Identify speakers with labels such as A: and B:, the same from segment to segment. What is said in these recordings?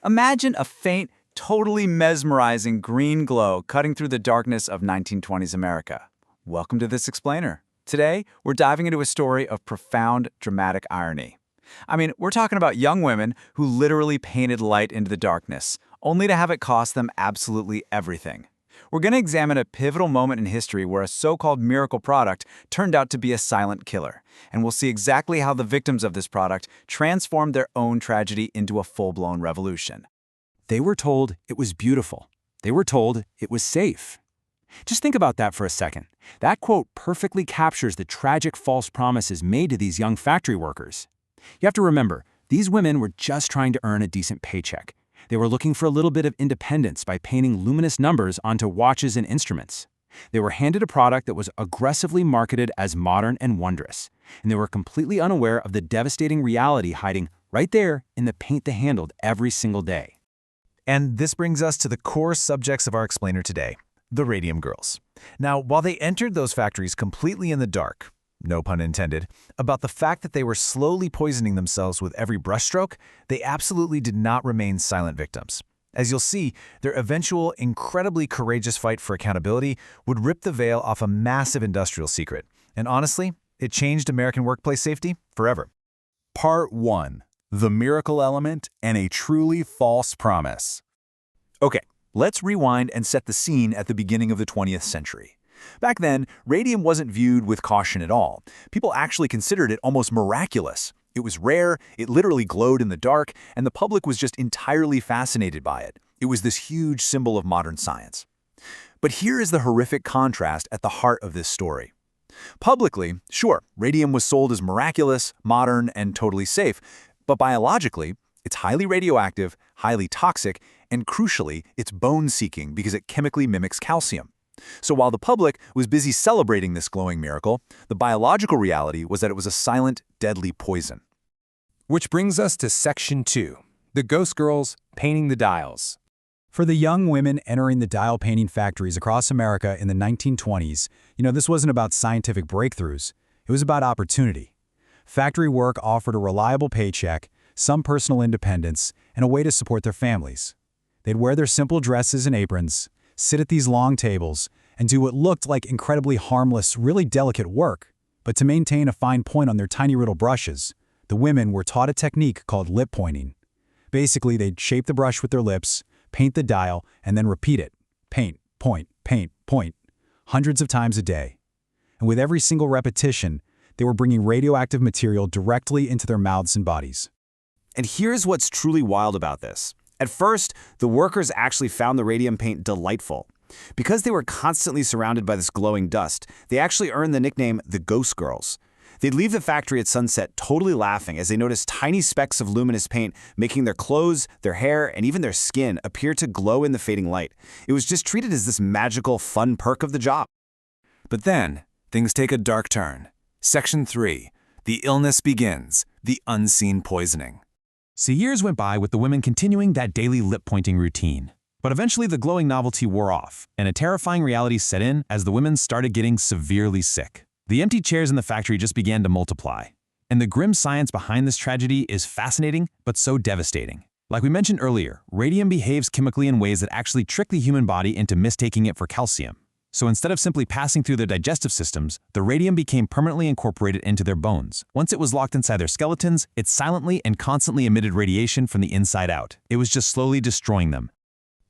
A: Imagine a faint, totally mesmerizing green glow cutting through the darkness of 1920s America. Welcome to This Explainer. Today, we're diving into a story of profound, dramatic irony. We're talking about young women who literally painted light into the darkness, only to have it cost them absolutely everything. We're going to examine a pivotal moment in history where a so-called miracle product turned out to be a silent killer, and we'll see exactly how the victims of this product transformed their own tragedy into a full-blown revolution.
B: They were told it was beautiful. They were told it was safe. Just think about that for a second. That quote perfectly captures the tragic false promises made to these young factory workers. You have to remember, these women were just trying to earn a decent paycheck. They were looking for a little bit of independence by painting luminous numbers onto watches and instruments. They were handed a product that was aggressively marketed as modern and wondrous, and they were completely unaware of the devastating reality hiding right there in the paint they handled every single day.
C: And this brings us to the core subjects of our explainer today, the Radium Girls. Now, while they entered those factories completely in the dark, no pun intended, about the fact that they were slowly poisoning themselves with every brushstroke, they absolutely did not remain silent victims. As you'll see, their eventual, incredibly courageous fight for accountability would rip the veil off a massive industrial secret. And honestly, it changed American workplace safety forever.
D: Part 1. The Miracle Element and a Truly False Promise.
A: Okay, let's rewind and set the scene at the beginning of the 20th century. Back then, radium wasn't viewed with caution at all. People actually considered it almost miraculous. It was rare, it literally glowed in the dark, and the public was just entirely fascinated by it. It was this huge symbol of modern science. But here is the horrific contrast at the heart of this story. Publicly, sure, radium was sold as miraculous, modern, and totally safe, but biologically, it's highly radioactive, highly toxic, and crucially, it's bone-seeking because it chemically mimics calcium. So while the public was busy celebrating this glowing miracle, the biological reality was that it was a silent, deadly poison.
B: Which brings us to Section 2, the Ghost Girls painting the dials.
E: For the young women entering the dial painting factories across America in the 1920s, this wasn't about scientific breakthroughs. It was about opportunity. Factory work offered a reliable paycheck, some personal independence, and a way to support their families. They'd wear their simple dresses and aprons, sit at these long tables, and do what looked like incredibly harmless, really delicate work. But to maintain a fine point on their tiny little brushes, the women were taught a technique called lip pointing. Basically, they'd shape the brush with their lips, paint the dial, and then repeat it. Paint, point, hundreds of times a day. And with every single repetition, they were bringing radioactive material directly into their mouths and bodies.
F: And here's what's truly wild about this. At first, the workers actually found the radium paint delightful. Because they were constantly surrounded by this glowing dust, they actually earned the nickname the Ghost Girls. They'd leave the factory at sunset totally laughing as they noticed tiny specks of luminous paint making their clothes, their hair, and even their skin appear to glow in the fading light. It was just treated as this magical, fun perk of the job.
D: But then, things take a dark turn. Section 3. The illness begins. The unseen poisoning.
B: So years went by with the women continuing that daily lip-pointing routine. But eventually the glowing novelty wore off, and a terrifying reality set in as the women started getting severely sick. The empty chairs in the factory just began to multiply. And the grim science behind this tragedy is fascinating, but so devastating. Like we mentioned earlier, radium behaves chemically in ways that actually trick the human body into mistaking it for calcium. So instead of simply passing through their digestive systems, the radium became permanently incorporated into their bones. Once it was locked inside their skeletons, it silently and constantly emitted radiation from the inside out. It was just slowly destroying them.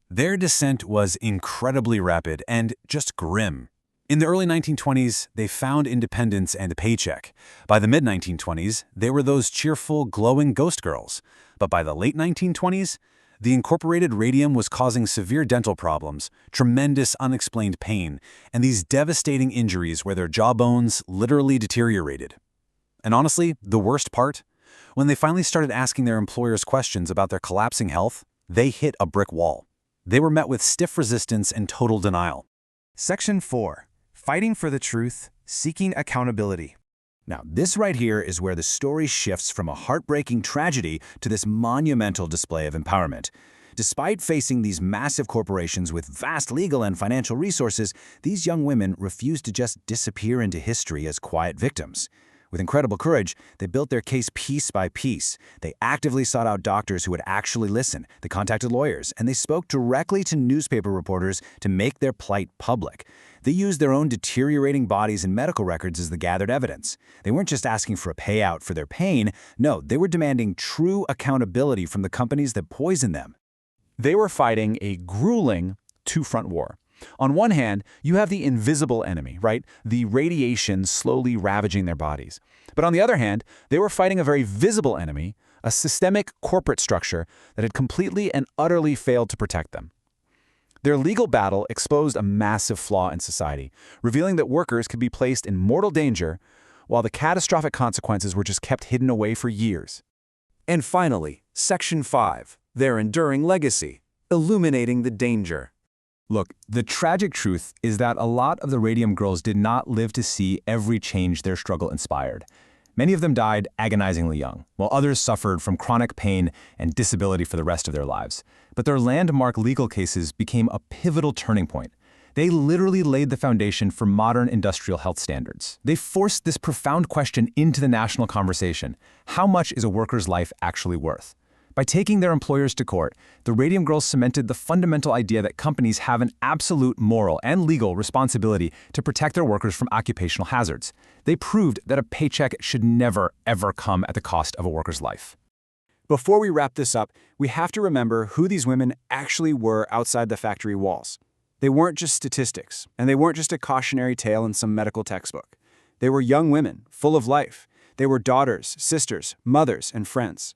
D: Their descent was incredibly rapid and just grim. In the early 1920s, they found independence and a paycheck. By the mid-1920s, they were those cheerful, glowing ghost girls. But by the late 1920s, the incorporated radium was causing severe dental problems, tremendous unexplained pain, and these devastating injuries where their jawbones literally deteriorated. And honestly, the worst part? When they finally started asking their employers questions about their collapsing health, they hit a brick wall. They were met with stiff resistance and total denial.
C: Section 4. Fighting for the truth, seeking accountability.
F: Now, this right here is where the story shifts from a heartbreaking tragedy to this monumental display of empowerment. Despite facing these massive corporations with vast legal and financial resources, these young women refused to just disappear into history as quiet victims. With incredible courage, they built their case piece by piece. They actively sought out doctors who would actually listen. They contacted lawyers, and they spoke directly to newspaper reporters to make their plight public. They used their own deteriorating bodies and medical records as the gathered evidence. They weren't just asking for a payout for their pain. No, they were demanding true accountability from the companies that poisoned them.
C: They were fighting a grueling two-front war. On one hand, you have the invisible enemy, right? The radiation slowly ravaging their bodies. But on the other hand, they were fighting a very visible enemy, a systemic corporate structure that had completely and utterly failed to protect them. Their legal battle exposed a massive flaw in society, revealing that workers could be placed in mortal danger while the catastrophic consequences were just kept hidden away for years.
A: And finally, Section 5, their enduring legacy, illuminating the danger.
B: Look, the tragic truth is that a lot of the Radium Girls did not live to see every change their struggle inspired. Many of them died agonizingly young, while others suffered from chronic pain and disability for the rest of their lives. But their landmark legal cases became a pivotal turning point. They literally laid the foundation for modern industrial health standards. They forced this profound question into the national conversation: how much is a worker's life actually worth? By taking their employers to court, the Radium Girls cemented the fundamental idea that companies have an absolute moral and legal responsibility to protect their workers from occupational hazards. They proved that a paycheck should never, ever come at the cost of a worker's life.
F: Before we wrap this up, we have to remember who these women actually were outside the factory walls. They weren't just statistics, and they weren't just a cautionary tale in some medical textbook. They were young women, full of life. They were daughters, sisters, mothers, and friends.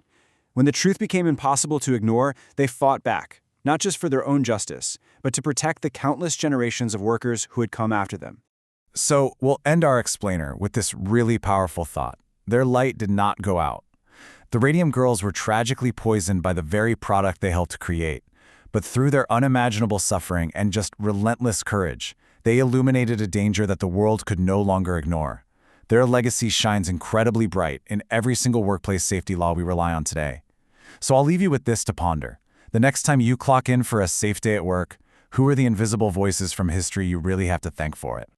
F: When the truth became impossible to ignore, they fought back, not just for their own justice, but to protect the countless generations of workers who had come after them.
C: So we'll end our explainer with this really powerful thought. Their light did not go out. The Radium Girls were tragically poisoned by the very product they helped create. But through their unimaginable suffering and just relentless courage, they illuminated a danger that the world could no longer ignore. Their legacy shines incredibly bright in every single workplace safety law we rely on today. So I'll leave you with this to ponder. The next time you clock in for a safe day at work, who are the invisible voices from history you really have to thank for it?